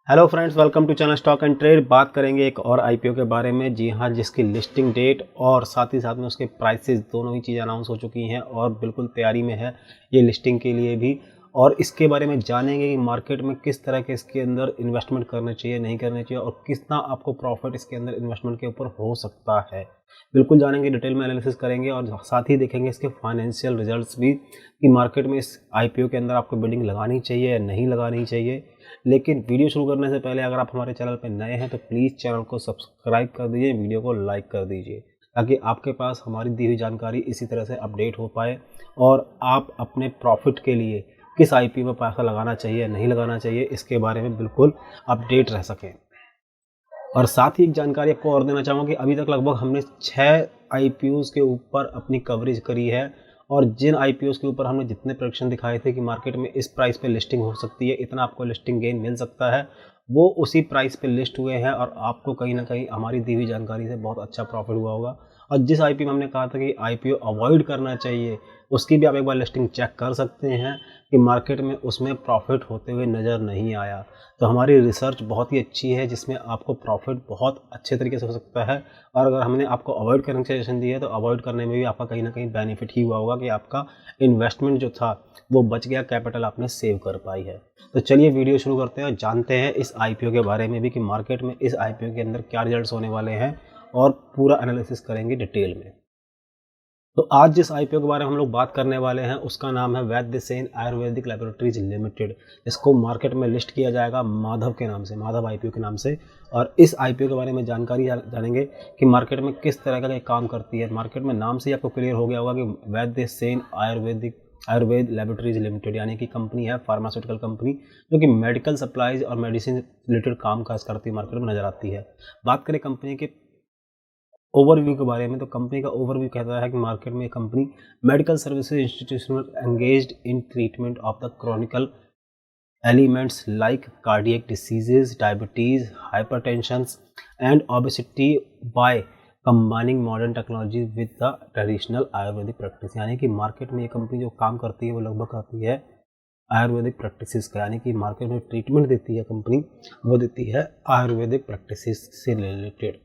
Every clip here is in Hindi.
Hello friends, welcome to channel stock and trade. बात करेंगे एक और आईपीओ के बारे में। जी हाँ, जिसकी लिस्टिंग डेट और साथ ही साथ में उसके प्राइसेस दोनों ही चीज़ें अनाउंस हो चुकी हैं और बिल्कुल तैयारी में है ये लिस्टिंग के लिए भी। और इसके बारे में जानेंगे कि मार्केट में किस तरह के इसके अंदर इन्वेस्टमेंट करना चाहिए, नहीं करना चाहिए, और कितना आपको प्रॉफिट इसके अंदर इन्वेस्टमेंट के ऊपर हो सकता है। बिल्कुल जानेंगे, डिटेल में एनालिसिस करेंगे और साथ ही देखेंगे इसके फाइनेंशियल रिजल्ट्स भी कि मार्केट में इस आईपीओ के अंदर आपको बिडिंग लगानी चाहिए या नहीं लगानी चाहिए। लेकिन वीडियो शुरू करने से पहले अगर आप हमारे चैनल पर नए हैं तो प्लीज़ चैनल को सब्सक्राइब कर दीजिए, वीडियो को लाइक कर दीजिए, ताकि आपके पास हमारी दी हुई जानकारी इसी तरह से अपडेट हो पाए और आप अपने प्रॉफिट के लिए किस आईपीओ में पैसा लगाना चाहिए नहीं लगाना चाहिए इसके बारे में बिल्कुल अपडेट रह सकें। और साथ ही एक जानकारी आपको और देना चाहूँगा कि अभी तक लगभग हमने 6 आईपीओज़ के ऊपर अपनी कवरेज करी है। और जिन आईपीओज़ के ऊपर हमने जितने प्रेडिक्शन दिखाए थे कि मार्केट में इस प्राइस पे लिस्टिंग हो सकती है, इतना आपको लिस्टिंग गेन मिल सकता है, वो उसी प्राइस पे लिस्ट हुए हैं और आपको कहीं ना कहीं हमारी दी हुई जानकारी से बहुत अच्छा प्रॉफिट हुआ होगा। और जिस आईपीओ में हमने कहा था कि आईपीओ अवॉइड करना चाहिए, उसकी भी आप एक बार लिस्टिंग चेक कर सकते हैं कि मार्केट में उसमें प्रॉफिट होते हुए नज़र नहीं आया। तो हमारी रिसर्च बहुत ही अच्छी है जिसमें आपको प्रॉफिट बहुत अच्छे तरीके से हो सकता है। और अगर हमने आपको अवॉइड करने की सजेशन दी है तो अवॉइड करने में भी आपका कहीं ना कहीं बेनिफिट ही हुआ होगा कि आपका इन्वेस्टमेंट जो था वो बच गया, कैपिटल आपने सेव कर पाई है। तो चलिए वीडियो शुरू करते हैं और जानते हैं इस आईपीओ के बारे में भी कि मार्केट में इस आईपीओ के अंदर क्या रिजल्ट्स होने वाले हैं और पूरा एनालिसिस करेंगे डिटेल में। तो आज जिस आईपीओ के बारे में हम लोग बात करने वाले हैं उसका नाम है वैद्य सेन आयुर्वेदिक लैबोरेटरीज लिमिटेड। इसको मार्केट में लिस्ट किया जाएगा माधव के नाम से, माधव आईपीओ के नाम से। और इस आईपीओ के बारे में जानकारी जानेंगे कि मार्केट में किस तरह का ये काम करती है। मार्केट में नाम से ही आपको क्लियर हो गया होगा कि वैद्य सेन आयुर्वेद लैबोरेटरीज लिमिटेड यानी कि कंपनी है, फार्मास्यूटिकल कंपनी, जो कि मेडिकल सप्लाईज और मेडिसिन रिलेटेड काम काज करती है, मार्केट में नजर आती है। बात करें कंपनी के ओवरव्यू के बारे में तो कंपनी का ओवरव्यू कहता है कि मार्केट में company medical services institutional engaged in treatment of the Chronicle elements like cardiac diseases, diabetes, hypertension and obesity by combining modern technology with the traditional Ayurvedic practice. यानी कि मार्केट में ये कंपनी जो काम करती है वो लगभग करती है आयुर्वेदिक प्रैक्टिसेस का, यानी कि मार्केट में ट्रीटमेंट देती है कंपनी, वो देती है आयुर्वेदिक प्रैक्टिसेस से रिलेटेड।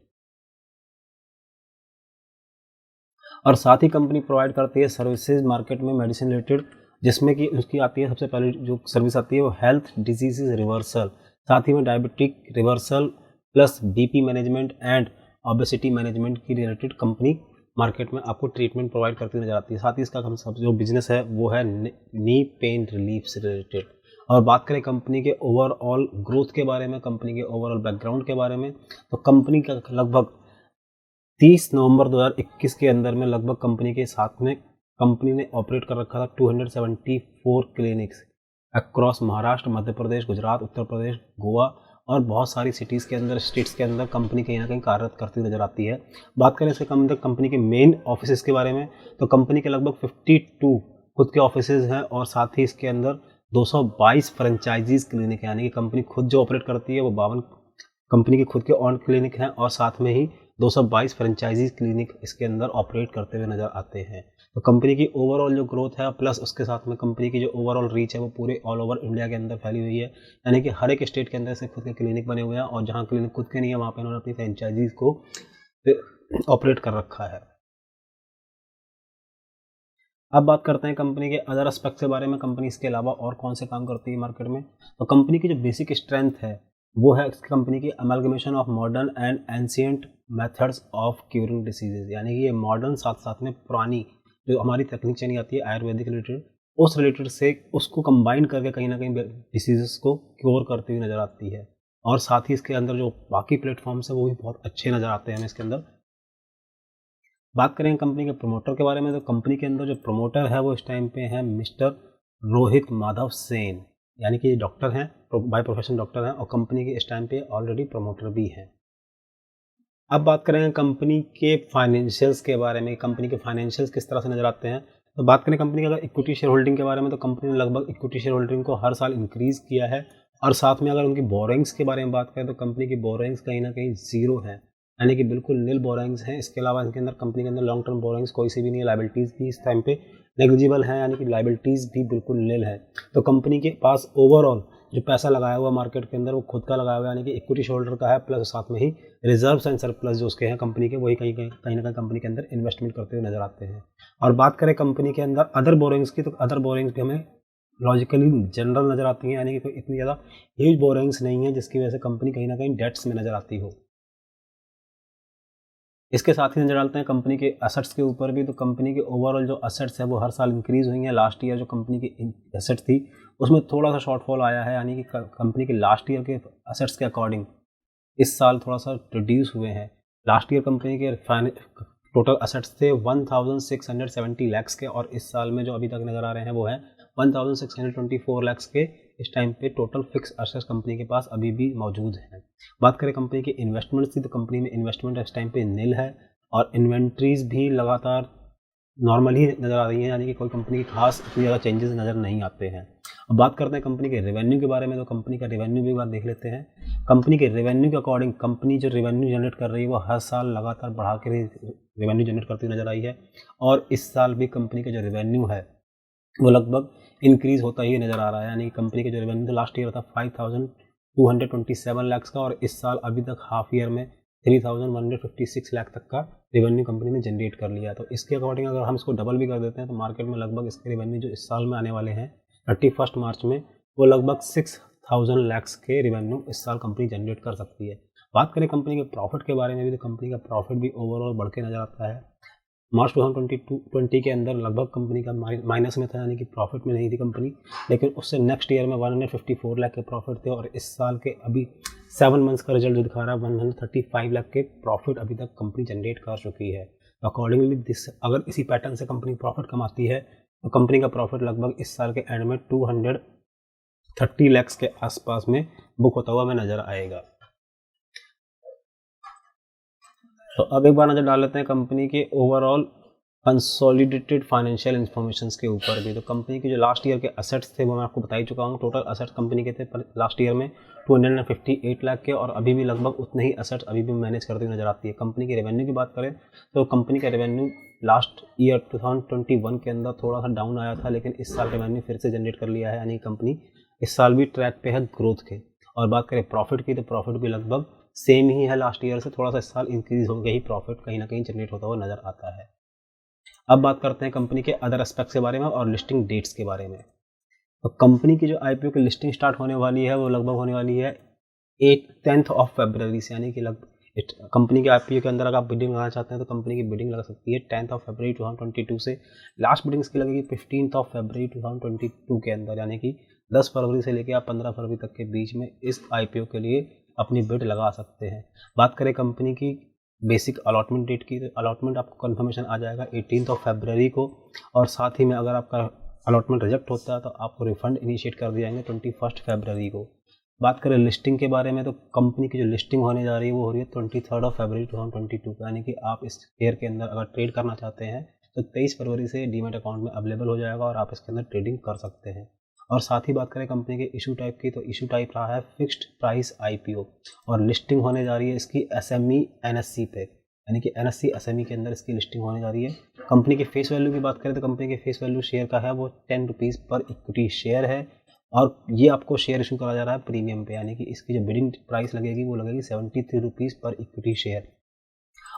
और साथ ही कंपनी प्रोवाइड करती है सर्विसेज मार्केट में मेडिसिन रिलेटेड, जिसमें कि उसकी आती है सबसे पहले जो सर्विस आती है वो हेल्थ डिजीजेज रिवर्सल, साथ ही में diabetic reversal plus BP management and obesity management की रिलेटेड कंपनी मार्केट में आपको ट्रीटमेंट प्रोवाइड करती नजर आती है। साथ ही इसका हम सब जो बिजनेस है वो है नी पेन रिलीफ से रिलेटेड। और बात करें कंपनी के ओवरऑल ग्रोथ के बारे में, कंपनी के ओवरऑल बैकग्राउंड के बारे में, तो कंपनी का लगभग 30 नवंबर 2021 के अंदर में लगभग कंपनी के साथ में कंपनी ने ऑपरेट कर रखा था 274 क्लिनिक्स अक्रॉस महाराष्ट्र, मध्य प्रदेश, गुजरात, उत्तर प्रदेश, गोवा और बहुत सारी सिटीज़ के अंदर, स्टेट्स के अंदर कंपनी कहीं ना कहीं कार्यरत करती नजर आती है। बात करें इसके कंपनी के मेन ऑफिस के बारे में तो कंपनी के लगभग 52 खुद के ऑफिस हैं और साथ ही इसके अंदर 222 फ्रेंचाइजीज क्लिनिक है, यानी कि कंपनी खुद जो ऑपरेट करती है वो 52 कंपनी के खुद के ऑन क्लिनिक हैं और साथ में ही 222 फ्रेंचाइजी क्लिनिक इसके अंदर ऑपरेट करते हुए नजर आते हैं। तो कंपनी की ओवरऑल जो ग्रोथ है प्लस उसके साथ में कंपनी की जो ओवरऑल रीच है वो पूरे ऑल ओवर इंडिया के अंदर फैली हुई है, यानी कि हर एक स्टेट के अंदर से खुद के क्लिनिक बने हुए हैं और जहां क्लिनिक खुद के नहीं है वहां पर उन्होंने अपनी फ्रेंचाइजीज को ऑपरेट कर रखा है। अब बात करते हैं कंपनी के अदर एस्पेक्ट्स के बारे में, कंपनी इसके अलावा और कौन से काम करती है मार्केट में। तो कंपनी की जो बेसिक स्ट्रेंथ है वो है कंपनी की amalgamation of modern and ancient methods of curing diseases, यानी कि ये मॉडर्न साथ साथ में पुरानी जो हमारी तकनीक चली आती है आयुर्वेदिक रिलेटेड, उस रिलेटेड से उसको कंबाइन करके कहीं ना कहीं डिसीजेस को क्योर करती हुई नजर आती है। और साथ ही इसके अंदर जो बाकी प्लेटफॉर्म्स है वो भी बहुत अच्छे नजर आते हैं हमें इसके अंदर। बात करें कंपनी के प्रमोटर के बारे में तो कंपनी के अंदर जो प्रमोटर है वो इस टाइम पे है मिस्टर रोहित माधव सेन, यानी कि डॉक्टर हैं, बाय प्रोफेशन डॉक्टर हैं और कंपनी के इस टाइम पे ऑलरेडी प्रमोटर भी हैं। अब बात करें कंपनी के फाइनेंशियल्स के बारे में, कंपनी के फाइनेंशियल्स किस तरह से नजर आते हैं। तो बात करें कंपनी की अगर इक्विटी शेयर होल्डिंग के बारे में तो कंपनी ने लगभग इक्विटी शेयर होल्डिंग को हर साल इंक्रीज किया है। और साथ में अगर उनकी बोरोइंग्स के बारे में बात करें तो कंपनी की बोरोइंग्स कहीं ना कहीं जीरो है, यानी कि बिल्कुल नील बोरोइंग्स हैं। इसके अलावा इनके अंदर कंपनी के अंदर लॉन्ग टर्म बोरोइंग्स कोई सी भी नहीं है, लाइबिलिटीज़ भी इस टाइम पे नेग्लिजिबल है, यानी कि लाइबिलिटीज़ भी बिल्कुल नील है। तो कंपनी के पास ओवरऑल जो पैसा लगाया हुआ मार्केट के अंदर वो खुद का लगाया हुआ, यानी कि इक्विटी शोल्डर का है, प्लस साथ में ही रिजर्व्स एंड सरप्लस जो उसके हैं कंपनी के, वही कहीं ना कहीं कंपनी के अंदर इन्वेस्टमेंट करते हुए नजर आते हैं। और बात करें कंपनी के अंदर अदर बोरिंग्स की, तो अदर बोरिंग्स भी हमें लॉजिकली जनरल नजर आती हैं, यानी कि कोई इतनी ज़्यादा ह्यूज बोरिंग्स नहीं है जिसकी वजह से कंपनी कहीं ना कहीं डेट्स में नजर आती हो। इसके साथ ही नजर डालते हैं कंपनी के एसेट्स के ऊपर भी। तो कंपनी के ओवरऑल जो एसेट्स है वो हर साल इंक्रीज हुई हैं। लास्ट ईयर जो कंपनी की एसेट्स थी उसमें थोड़ा सा शॉर्टफॉल आया है, यानी कि कंपनी के लास्ट ईयर के एसेट्स के अकॉर्डिंग इस साल थोड़ा सा रिड्यूस हुए हैं। लास्ट ईयर कंपनी के टोटल एसेट्स थे 1670 लैक्स के, और इस साल में जो अभी तक नज़र आ रहे हैं वो है 1624 लैक्स के इस टाइम पे टोटल फिक्स एसेट्स कंपनी के पास अभी भी मौजूद हैं। बात करें कंपनी के इन्वेस्टमेंट्स की, तो कंपनी में इन्वेस्टमेंट इस टाइम पे नील है, और इन्वेंट्रीज भी लगातार नॉर्मल ही नज़र आ रही हैं, यानी कि कोई कंपनी की खास इतनी ज़्यादा चेंजेस नज़र नहीं आते हैं। अब बात करते हैं कंपनी के रेवेन्यू के बारे में। तो कंपनी का रेवेन्यू भी एक बार देख लेते हैं। कंपनी के रेवेन्यू के अकॉर्डिंग कंपनी जो रेवेन्यू जनरेट कर रही है वो हर साल लगातार बढ़ा के रेवेन्यू जनरेट करती नजर आई है, और इस साल भी कंपनी का जो रेवेन्यू है वो लगभग इंक्रीज होता ही नज़र आ रहा है। यानी कि कंपनी का जो रेवेन्यू लास्ट ईयर था 5227 लाख का, और इस साल अभी तक हाफ ईयर में 3156 लाख तक का रेवेन्यू कंपनी ने जनरेट कर लिया। तो इसके अकॉर्डिंग अगर हम इसको डबल भी कर देते हैं तो मार्केट में लगभग इसके रेवेन्यू जो इस साल में आने वाले हैं 31 मार्च में, वो लगभग 6000 लैक्स के रेवेन्यू इस साल कंपनी जनरेट कर सकती है। बात करें कंपनी के प्रॉफिट के बारे में भी, तो कंपनी का प्रॉफिट भी ओवरऑल बढ़ के नजर आता है। मार्च 2020 के अंदर लगभग कंपनी का माइनस में था, यानी कि प्रॉफिट में नहीं थी कंपनी, लेकिन उससे नेक्स्ट ईयर में 154 लाख के प्रॉफिट थे, और इस साल के अभी 7 मंथ्स का रिजल्ट जो दिखा रहा है 135 लाख के प्रॉफिट अभी तक कंपनी जनरेट कर चुकी है। अकॉर्डिंगली दिस अगर इसी पैटर्न से कंपनी प्रॉफिट कमाती है तो कंपनी का प्रॉफिट लगभग इस साल के एंड में 230 लैक्स के आसपास में बुक होता हुआ हमें नजर आएगा। तो अब एक बार नज़र डाल लेते हैं कंपनी के ओवरऑल कंसोलिडेटेड फाइनेंशियल इंफॉर्मेशंस के ऊपर भी। तो कंपनी के जो लास्ट ईयर के एसेट्स थे वो मैं आपको बता ही चुका हूँ। टोटल एसेट्स कंपनी के थे लास्ट ईयर में 258 लाख के, और अभी भी लगभग उतने ही एसेट्स अभी भी मैनेज करते हुए नजर आती है। कंपनी के रेवेन्यू की बात करें तो कंपनी का रेवेन्यू लास्ट ईयर 2021 के अंदर थोड़ा सा डाउन आया था, लेकिन इस साल रेवेन्यू फिर से जनरेट कर लिया है, यानी कंपनी इस साल भी ट्रैक पे है ग्रोथ के। और बात करें प्रॉफिट की, तो प्रॉफिट भी लगभग सेम ही है लास्ट ईयर से, थोड़ा सा इस साल इंक्रीज हो गया ही प्रॉफिट कहीं ना कहीं जनरेट होता हुआ नजर आता है। अब बात करते हैं कंपनी के अदर एस्पेक्ट्स के बारे में और लिस्टिंग डेट्स के बारे में। तो कंपनी की जो आईपीओ की लिस्टिंग स्टार्ट होने वाली है वो लगभग होने वाली है 10th ऑफ फरवरी से, यानी कि लगभग कंपनी के आईपीओ के अंदर अगर आप बिडिंग लगाना चाहते हैं तो कंपनी की बिडिंग लगा सकती है 10th ऑफ फरवरी 2022 से। लास्ट बिडिंग इसकी लगेगी 15th ऑफ फरवरी 2022 के अंदर, यानी कि 10 फरवरी से लेकर आप 15 फरवरी तक के बीच में इस आईपीओ के लिए अपनी बिड लगा सकते हैं। बात करें कंपनी की बेसिक अलॉटमेंट डेट की, तो अलॉटमेंट आपको कंफर्मेशन आ जाएगा 18th ऑफ फरवरी को, और साथ ही में अगर आपका अलॉटमेंट रिजेक्ट होता है तो आपको रिफंड इनिशिएट कर दिए जाएंगे 21 फरवरी को। बात करें लिस्टिंग के बारे में, तो कंपनी की जो लिस्टिंग होने जा रही है वो हो रही है 23 ऑफ फरवरी 2022 को, यानी कि आप इस शेयर के अंदर अगर ट्रेड करना चाहते हैं तो 23 फरवरी से डीमैट अकाउंट में अवेलेबल हो जाएगा और आप इसके अंदर ट्रेडिंग कर सकते हैं। और साथ ही बात करें कंपनी के इशू टाइप की, तो इशू टाइप रहा है फिक्स्ड प्राइस आईपीओ, और लिस्टिंग होने जा रही है इसकी एसएमई एनएससी पे, यानी कि एनएससी एसएमई के अंदर इसकी लिस्टिंग होने जा रही है। कंपनी के फेस वैल्यू की बात करें तो कंपनी के फेस वैल्यू शेयर का है वो 10 रुपीज़ पर इक्विटी शेयर है, और ये आपको शेयर इशू करा जा रहा है प्रीमियम पे, यानी कि इसकी जो बिडिंग प्राइस लगेगी वो लगेगी 73 रुपीज़ पर इक्विटी शेयर।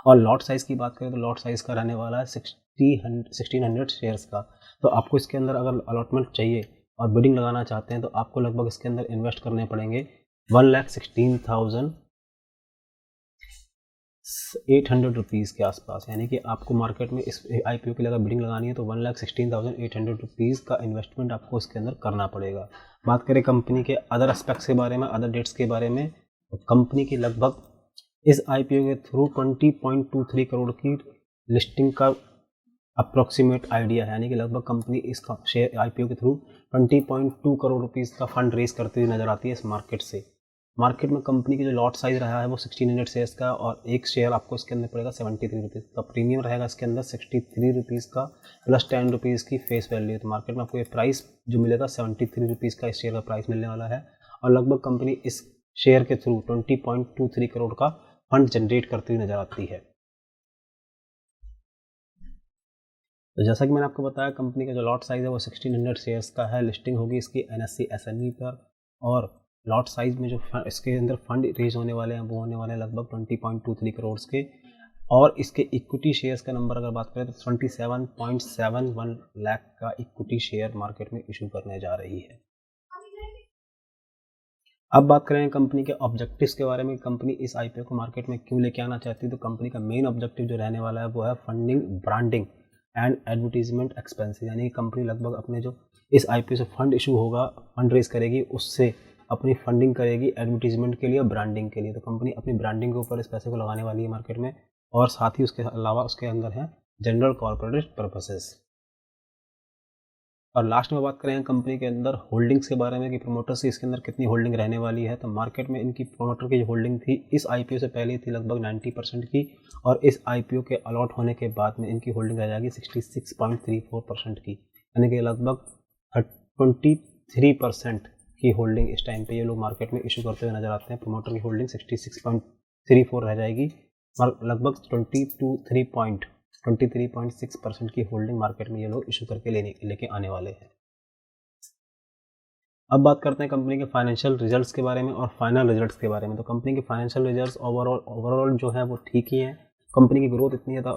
और लॉट साइज़ की बात करें तो लॉट साइज़ का रहने वाला है 1600 शेयर्स का। तो आपको इसके अंदर अगर अलॉटमेंट चाहिए और बिडिंग लगाना चाहते हैं तो आपको लगभग इसके अंदर इन्वेस्ट करने पड़ेंगे 1,16,800 रुपीज़ के आसपास, यानी कि आपको मार्केट में इस आईपीओ के लिए अगर बिडिंग लगानी है तो 1,16,800 रुपीज़ का इन्वेस्टमेंट आपको इसके अंदर करना पड़ेगा। बात करें कंपनी के अदर एस्पेक्ट्स के बारे में, अदर डेट्स के बारे में, तो कंपनी की लगभग इस आईपीओ के थ्रू 20.23 करोड़ की लिस्टिंग का अप्रोक्सीमेट आइडिया है, यानी कि लगभग कंपनी इस शेयर आईपीओ के थ्रू 20.2 करोड़ रुपीज़ का फंड रेज करती हुई नजर आती है इस मार्केट से। मार्केट में कंपनी की जो लॉट साइज रहा है वो 1600 शेयर्स का, और एक शेयर आपको इसके अंदर पड़ेगा 73 रुपीज़ का। प्रीमियम रहेगा इसके अंदर 63 रुपीज़ का प्लस 10 रुपीज़ की फेस वैल्यू। तो मार्केट में आपको ये प्राइस जो मिलेगा 73 रुपीज़ का इस शेयर का प्राइस मिलने वाला है, और लगभग कंपनी इस शेयर के थ्रू 20.23 करोड़ का फंड जनरेट करती हुई नजर आती है। तो जैसा कि मैंने आपको बताया कंपनी का जो लॉट साइज़ है वो 1600 शेयर्स का है। लिस्टिंग होगी इसकी एनएससी एसएमई पर, और लॉट साइज में जो इसके अंदर फंड रेज होने वाले हैं वो होने वाले हैं लगभग 20.23 करोड़ के, और इसके इक्विटी शेयर्स का नंबर अगर बात करें तो 27.71 लाख का इक्विटी शेयर मार्केट में इशू करने जा रही है। अब बात करें कंपनी के ऑब्जेक्टिव्स के बारे में, कंपनी इस आईपीओ को मार्केट में क्यों लेके आना चाहती है। तो कंपनी का मेन ऑब्जेक्टिव जो रहने वाला है वो है funding, branding and advertisement expenses, यानी कंपनी लगभग अपने जो इस आईपीओ से फंड इशू होगा, फंड रेज करेगी, उससे अपनी फंडिंग करेगी एडवर्टीजमेंट के लिए, ब्रांडिंग के लिए। तो कंपनी अपनी ब्रांडिंग के ऊपर इस पैसे को लगाने वाली है मार्केट में, और साथ ही उसके अलावा उसके अंदर है जनरल कॉर्पोरेट पर्पसेस। और लास्ट में बात करें कंपनी के अंदर होल्डिंग्स के बारे में कि प्रमोटर्स की इसके अंदर कितनी होल्डिंग रहने वाली है। तो मार्केट में इनकी प्रमोटर की जो होल्डिंग थी इस आईपीओ से पहले थी लगभग 90% की, और इस आईपीओ के अलॉट होने के बाद में इनकी होल्डिंग रह जाएगी 66.34% की, यानी कि लगभग 23% की होल्डिंग इस टाइम पे ये लोग मार्केट में इशू करते हुए नजर आते हैं। प्रमोटर की होल्डिंग 66.34 रह जाएगी, और लगभग 23.6% की होल्डिंग मार्केट में ये लोग इशू करके लेके आने वाले हैं। अब बात करते हैं कंपनी के फाइनेंशियल रिजल्ट्स के बारे में और फाइनल रिजल्ट्स के बारे में। तो कंपनी के फाइनेंशियल रिजल्ट्स ओवरऑल जो है वो ठीक ही है। कंपनी की ग्रोथ इतनी ज़्यादा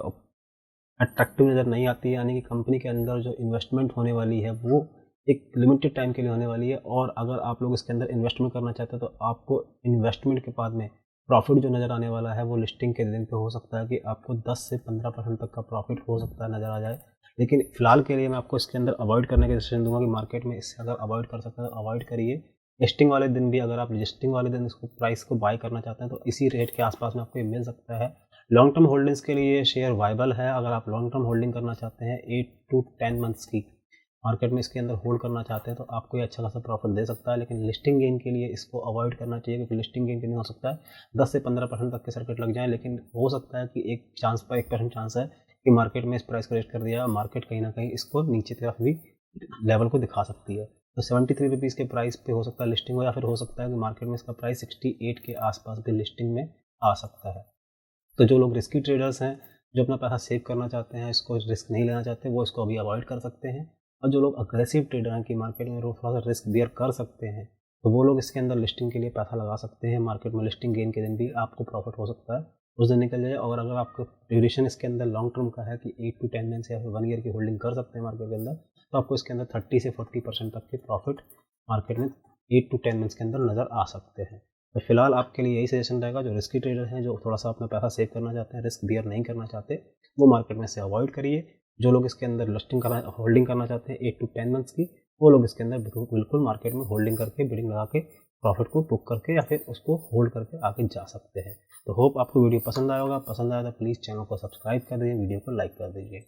अट्रैक्टिव नज़र नहीं आती है, यानी कि कंपनी के अंदर जो इन्वेस्टमेंट होने वाली है वो एक लिमिटेड टाइम के लिए होने वाली है, और अगर आप लोग इसके अंदर इन्वेस्टमेंट करना चाहते हैं तो आपको इन्वेस्टमेंट के बाद में प्रॉफिट जो नज़र आने वाला है वो लिस्टिंग के दिन पे हो सकता है कि आपको 10 से 15% तक का प्रॉफिट हो सकता है नज़र आ जाए। लेकिन फिलहाल के लिए मैं आपको इसके अंदर अवॉइड करने का डिसीजन दूंगा कि मार्केट में इससे अगर अवॉइड कर सकते हैं तो अवॉइड करिए। लिस्टिंग वाले दिन भी अगर आप लिस्टिंग वाले दिन इसको प्राइस को बाय करना चाहते हैं तो इसी रेट के आसपास में आपको ये मिल सकता है। लॉन्ग टर्म होल्डिंग्स के लिए शेयर वाइबल है। अगर आप लॉन्ग टर्म होल्डिंग करना चाहते हैं 8 to 10 मंथ्स की मार्केट में इसके अंदर होल्ड करना चाहते हैं तो आपको ये अच्छा खासा प्रॉफिट दे सकता है। लेकिन लिस्टिंग गेन के लिए इसको अवॉइड करना चाहिए, क्योंकि लिस्टिंग गेन कितनी हो सकता है 10 से 15% तक के सर्किट लग जाए, लेकिन हो सकता है कि 1% चांस है कि मार्केट में इस प्राइस को रेट कर दिया, मार्केट कहीं ना कहीं इसको नीचे तरफ भी लेवल को दिखा सकती है। तो 73 रुपीज़ के प्राइस पे हो सकता है लिस्टिंग हो, या फिर हो सकता है कि मार्केट में इसका प्राइस 68 के आसपास भी लिस्टिंग में आ सकता है। तो जो लोग रिस्की ट्रेडर्स हैं, जो अपना पैसा सेव करना चाहते हैं, इसको रिस्क नहीं लेना चाहते, वो इसको अभी अवॉइड कर सकते हैं। और जो लोग अग्रेसिव ट्रेडर हैं कि मार्केट में वो थोड़ा सा रिस्क बियर कर सकते हैं, तो वो लोग इसके अंदर लिस्टिंग के लिए पैसा लगा सकते हैं। मार्केट में लिस्टिंग गेन के दिन भी आपको प्रॉफिट हो सकता है, उस दिन निकल जाए। और अगर आपको ड्यूरेशन इसके अंदर लॉन्ग टर्म का है कि 8 to 10 मंथ्स या फिर 1 ईयर की होल्डिंग कर सकते हैं मार्केट के अंदर, तो आपको इसके अंदर 30 से 40% तक के प्रॉफिट मार्केट में 8 to 10 मंथ्स के अंदर नज़र आ सकते हैं। तो फिलहाल आपके लिए यही सजेशन रहेगा, जो रिस्की ट्रेडर हैं, जो थोड़ा सा अपना पैसा सेव करना चाहते हैं, रिस्क बियर नहीं करना चाहते, वो मार्केट में से अवॉइड करिए। जो लोग इसके अंदर लिस्टिंग करना होल्डिंग करना चाहते हैं 8 to 10 मंथ्स की, वो लोग इसके अंदर बिल्कुल मार्केट में होल्डिंग करके, बिडिंग लगा के प्रॉफिट को बुक करके या फिर उसको होल्ड करके आगे जा सकते हैं। तो होप आपको वीडियो पसंद आया होगा। पसंद आया तो प्लीज़ चैनल को सब्सक्राइब कर दीजिए, वीडियो को लाइक कर दीजिए।